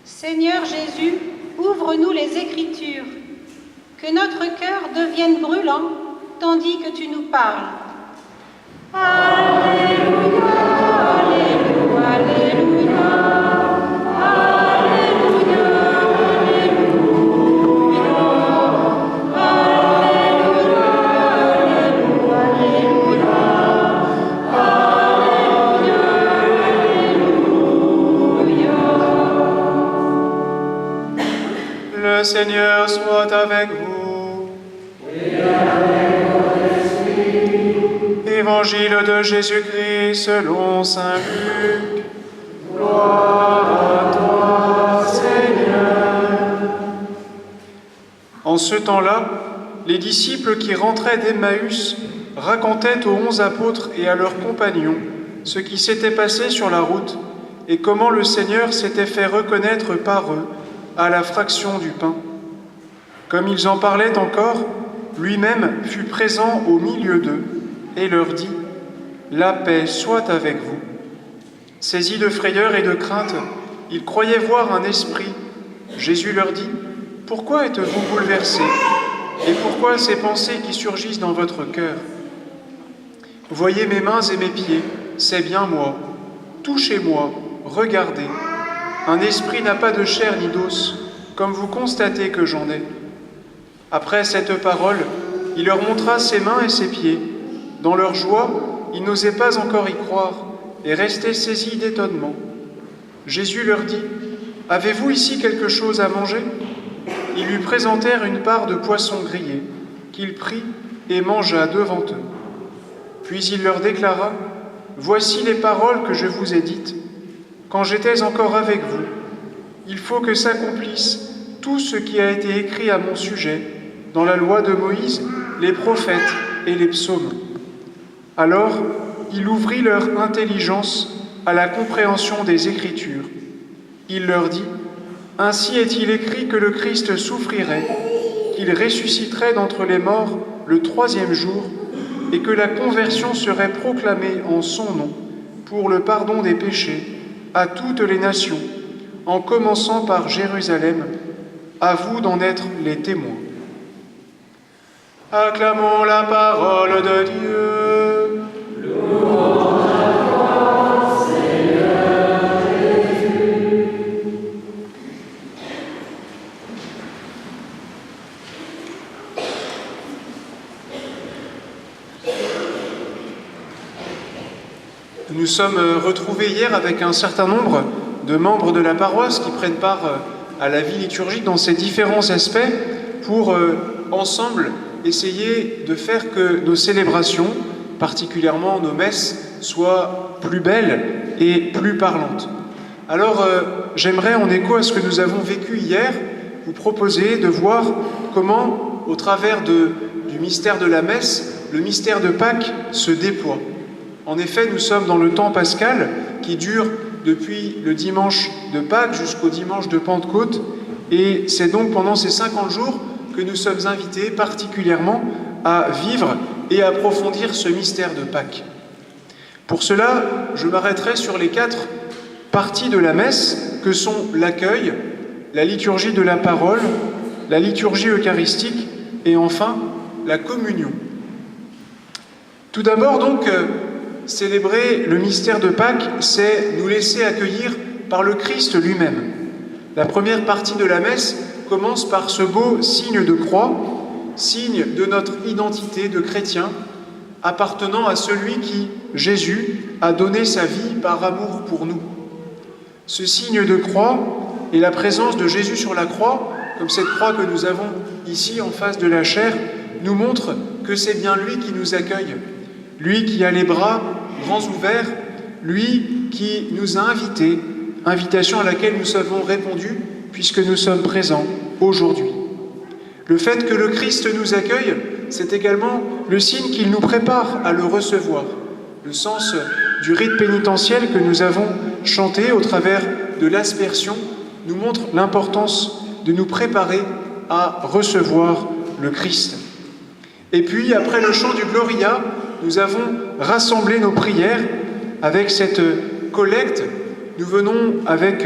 Seigneur Jésus, ouvre-nous les Écritures, que notre cœur devienne brûlant, tandis que tu nous parles. Alléluia, Alléluia, Alléluia, Alléluia, Alléluia, Alléluia, Alléluia. Le Seigneur soit avec vous. Et avec votre esprit. Évangile de Jésus-Christ selon saint Luc. Gloire à toi, Seigneur. En ce temps-là, les disciples qui rentraient d'Emmaüs racontaient aux 11 apôtres et à leurs compagnons ce qui s'était passé sur la route et comment le Seigneur s'était fait reconnaître par eux à la fraction du pain. Comme ils en parlaient encore, lui-même fut présent au milieu d'eux et leur dit « La paix soit avec vous ». Saisis de frayeur et de crainte, ils croyaient voir un esprit. Jésus leur dit « Pourquoi êtes-vous bouleversés ? Et pourquoi ces pensées qui surgissent dans votre cœur ? Voyez mes mains et mes pieds, c'est bien moi. Touchez-moi, regardez. Un esprit n'a pas de chair ni d'os, comme vous constatez que j'en ai. » Après cette parole, il leur montra ses mains et ses pieds. Dans leur joie, ils n'osaient pas encore y croire et restaient saisis d'étonnement. Jésus leur dit « Avez-vous ici quelque chose à manger ?» Ils lui présentèrent une part de poisson grillé, qu'il prit et mangea devant eux. Puis il leur déclara « Voici les paroles que je vous ai dites. Quand j'étais encore avec vous, il faut que s'accomplisse tout ce qui a été écrit à mon sujet dans la loi de Moïse, les prophètes et les psaumes. » Alors, il ouvrit leur intelligence à la compréhension des Écritures. Il leur dit « Ainsi est-il écrit que le Christ souffrirait, qu'il ressusciterait d'entre les morts le 3e jour, et que la conversion serait proclamée en son nom pour le pardon des péchés à toutes les nations, en commençant par Jérusalem. À vous d'en être les témoins. » Acclamons la parole de Dieu. Louange à toi, Seigneur Jésus. Nous nous sommes retrouvés hier avec un certain nombre de membres de la paroisse qui prennent part à la vie liturgique dans ses différents aspects pour ensemble essayer de faire que nos célébrations, particulièrement nos messes, soient plus belles et plus parlantes. Alors j'aimerais, en écho à ce que nous avons vécu hier, vous proposer de voir comment, au travers du mystère de la messe, le mystère de Pâques se déploie. En effet, nous sommes dans le temps pascal qui dure depuis le dimanche de Pâques jusqu'au dimanche de Pentecôte, et c'est donc pendant ces 50 jours que nous sommes invités particulièrement à vivre et à approfondir ce mystère de Pâques. Pour cela, je m'arrêterai sur les 4 parties de la messe que sont l'accueil, la liturgie de la parole, la liturgie eucharistique et enfin la communion. Tout d'abord donc, célébrer le mystère de Pâques, c'est nous laisser accueillir par le Christ lui-même. La première partie de la messe commence par ce beau signe de croix, signe de notre identité de chrétien, appartenant à celui qui, Jésus, a donné sa vie par amour pour nous. Ce signe de croix et la présence de Jésus sur la croix, comme cette croix que nous avons ici en face de la chaire, nous montre que c'est bien lui qui nous accueille, lui qui a les bras grands ouverts, lui qui nous a invités, invitation à laquelle nous avons répondu puisque nous sommes présents aujourd'hui. Le fait que le Christ nous accueille, c'est également le signe qu'il nous prépare à le recevoir. Le sens du rite pénitentiel que nous avons chanté au travers de l'aspersion nous montre l'importance de nous préparer à recevoir le Christ. Et puis, après le chant du Gloria, nous avons rassemblé nos prières avec cette collecte. Nous venons avec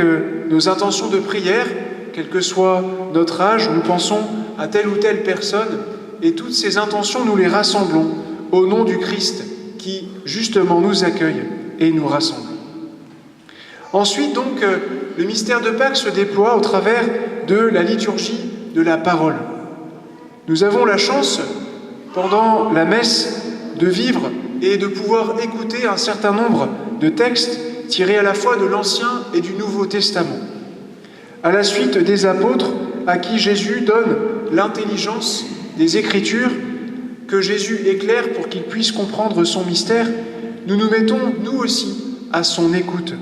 nos intentions de prière, quel que soit notre âge, nous pensons à telle ou telle personne, et toutes ces intentions, nous les rassemblons au nom du Christ qui, justement, nous accueille et nous rassemble. Ensuite, donc, le mystère de Pâques se déploie au travers de la liturgie de la parole. Nous avons la chance, pendant la messe, de vivre et de pouvoir écouter un certain nombre de textes tirés à la fois de l'Ancien et du Nouveau Testament. À la suite des apôtres, à qui Jésus donne l'intelligence des Écritures, que Jésus éclaire pour qu'ils puissent comprendre son mystère, nous nous mettons, nous aussi, à son écoute.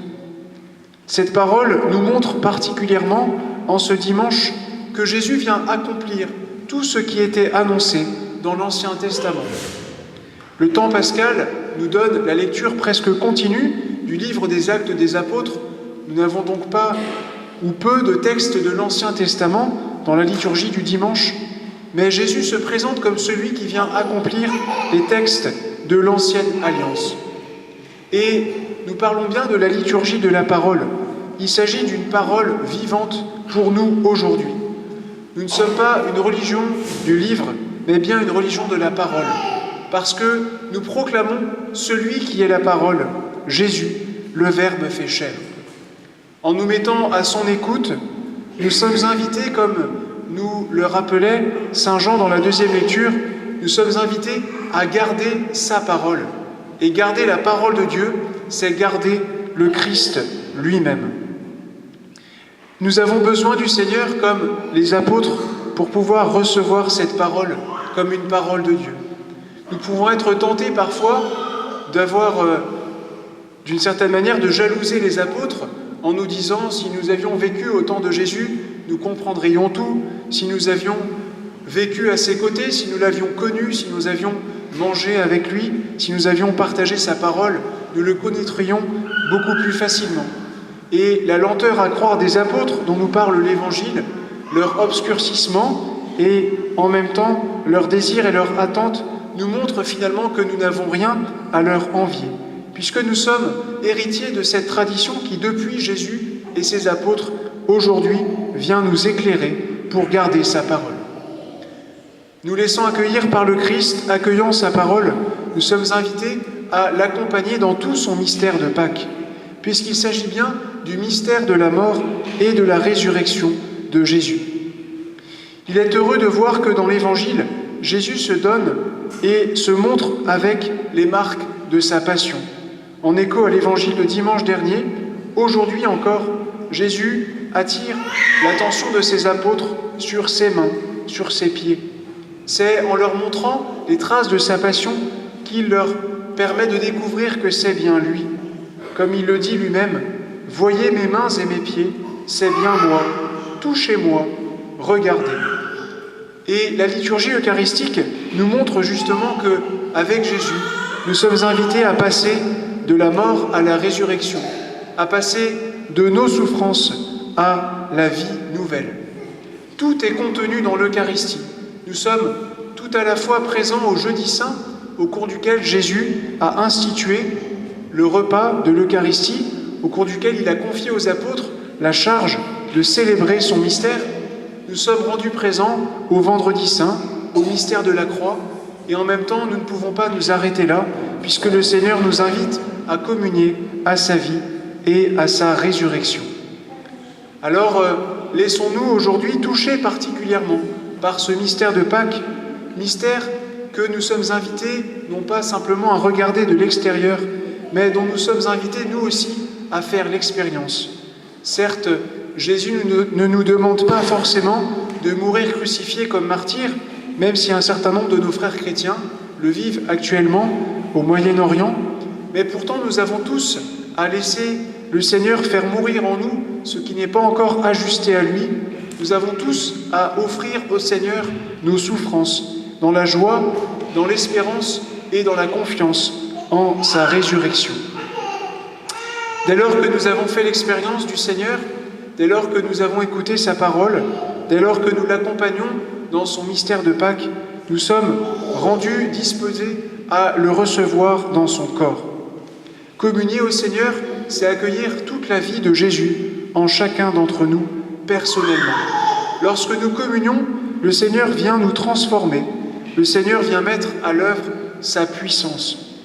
Cette parole nous montre particulièrement, en ce dimanche, que Jésus vient accomplir tout ce qui était annoncé dans l'Ancien Testament. Le temps pascal nous donne la lecture presque continue du livre des Actes des Apôtres. Nous n'avons donc pas ou peu de textes de l'Ancien Testament dans la liturgie du dimanche, mais Jésus se présente comme celui qui vient accomplir les textes de l'Ancienne Alliance. Et nous parlons bien de la liturgie de la parole. Il s'agit d'une parole vivante pour nous aujourd'hui. Nous ne sommes pas une religion du livre, mais bien une religion de la parole, parce que nous proclamons celui qui est la parole, Jésus, le Verbe fait chair. En nous mettant à son écoute, nous sommes invités, comme nous le rappelait Saint Jean dans la deuxième lecture, nous sommes invités à garder sa parole. Et garder la parole de Dieu, c'est garder le Christ lui-même. Nous avons besoin du Seigneur comme les apôtres pour pouvoir recevoir cette parole comme une parole de Dieu. Nous pouvons être tentés parfois d'avoir, d'une certaine manière, de jalouser les apôtres en nous disant, si nous avions vécu au temps de Jésus, nous comprendrions tout, si nous avions vécu à ses côtés, si nous l'avions connu, si nous avions mangé avec lui, si nous avions partagé sa parole, nous le connaîtrions beaucoup plus facilement. Et la lenteur à croire des apôtres dont nous parle l'Évangile, leur obscurcissement et en même temps leur désir et leur attente nous montrent finalement que nous n'avons rien à leur envier, puisque nous sommes héritiers de cette tradition qui, depuis Jésus et ses apôtres, aujourd'hui vient nous éclairer pour garder sa parole. Nous laissant accueillir par le Christ, accueillant sa parole, nous sommes invités à l'accompagner dans tout son mystère de Pâques, puisqu'il s'agit bien du mystère de la mort et de la résurrection de Jésus. Il est heureux de voir que dans l'Évangile, Jésus se donne et se montre avec les marques de sa passion. En écho à l'Évangile de dimanche dernier, aujourd'hui encore, Jésus attire l'attention de ses apôtres sur ses mains, sur ses pieds. C'est en leur montrant les traces de sa passion qu'il leur permet de découvrir que c'est bien lui. Comme il le dit lui-même, « Voyez mes mains et mes pieds, c'est bien moi, touchez-moi, regardez. » Et la liturgie eucharistique nous montre justement qu'avec Jésus, nous sommes invités à passer de la mort à la résurrection, à passer de nos souffrances à la vie nouvelle. Tout est contenu dans l'Eucharistie. Nous sommes tout à la fois présents au Jeudi Saint, au cours duquel Jésus a institué le repas de l'Eucharistie, au cours duquel il a confié aux apôtres la charge de célébrer son mystère. Nous sommes rendus présents au Vendredi Saint, au mystère de la croix, et en même temps, nous ne pouvons pas nous arrêter là, puisque le Seigneur nous invite à communier à sa vie et à sa résurrection. Alors, laissons-nous aujourd'hui toucher particulièrement par ce mystère de Pâques, mystère que nous sommes invités non pas simplement à regarder de l'extérieur, mais dont nous sommes invités nous aussi à faire l'expérience. Certes, Jésus ne nous demande pas forcément de mourir crucifié comme martyr, même si un certain nombre de nos frères chrétiens le vivent actuellement au Moyen-Orient, mais pourtant nous avons tous à laisser le Seigneur faire mourir en nous ce qui n'est pas encore ajusté à lui. Nous avons tous à offrir au Seigneur nos souffrances, dans la joie, dans l'espérance et dans la confiance en sa résurrection. Dès lors que nous avons fait l'expérience du Seigneur, dès lors que nous avons écouté sa parole, dès lors que nous l'accompagnons dans son mystère de Pâques, nous sommes rendus disposés à le recevoir dans son corps. Communier au Seigneur, c'est accueillir toute la vie de Jésus en chacun d'entre nous personnellement. Lorsque nous communions, le Seigneur vient nous transformer, le Seigneur vient mettre à l'œuvre sa puissance.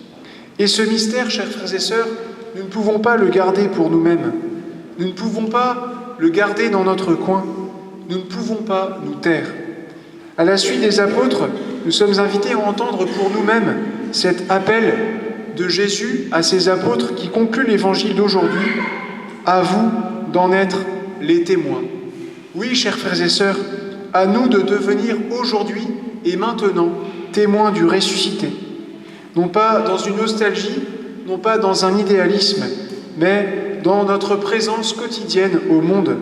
Et ce mystère, chers frères et sœurs, nous ne pouvons pas le garder pour nous-mêmes. Nous ne pouvons pas le garder dans notre coin. Nous ne pouvons pas nous taire. À la suite des apôtres, nous sommes invités à entendre pour nous-mêmes cet appel de Jésus à ses apôtres qui conclut l'évangile d'aujourd'hui. À vous d'en être les témoins. Oui, chers frères et sœurs, à nous de devenir aujourd'hui et maintenant témoins du ressuscité. Non pas dans une nostalgie, non pas dans un idéalisme, mais dans notre présence quotidienne au monde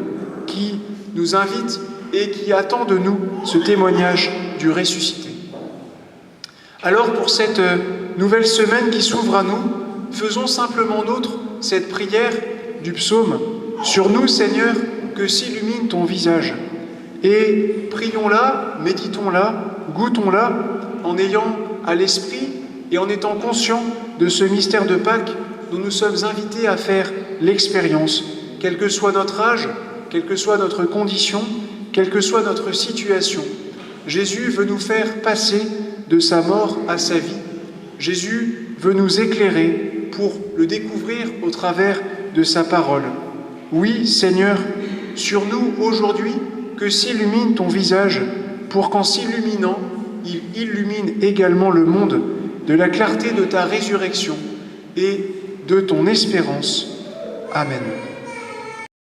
qui nous invite et qui attend de nous ce témoignage du ressuscité. Alors pour cette nouvelle semaine qui s'ouvre à nous, faisons simplement nôtre cette prière du psaume « Sur nous, Seigneur, que s'illumine ton visage ». Et prions-la, méditons-la, goûtons-la, en ayant à l'esprit et en étant conscients de ce mystère de Pâques dont nous sommes invités à faire l'expérience, quel que soit notre âge, quelle que soit notre condition, quelle que soit notre situation. Jésus veut nous faire passer de sa mort à sa vie. Jésus veut nous éclairer pour le découvrir au travers de sa parole. Oui, Seigneur, sur nous aujourd'hui, que s'illumine ton visage, pour qu'en s'illuminant, il illumine également le monde de la clarté de ta résurrection et de ton espérance. Amen.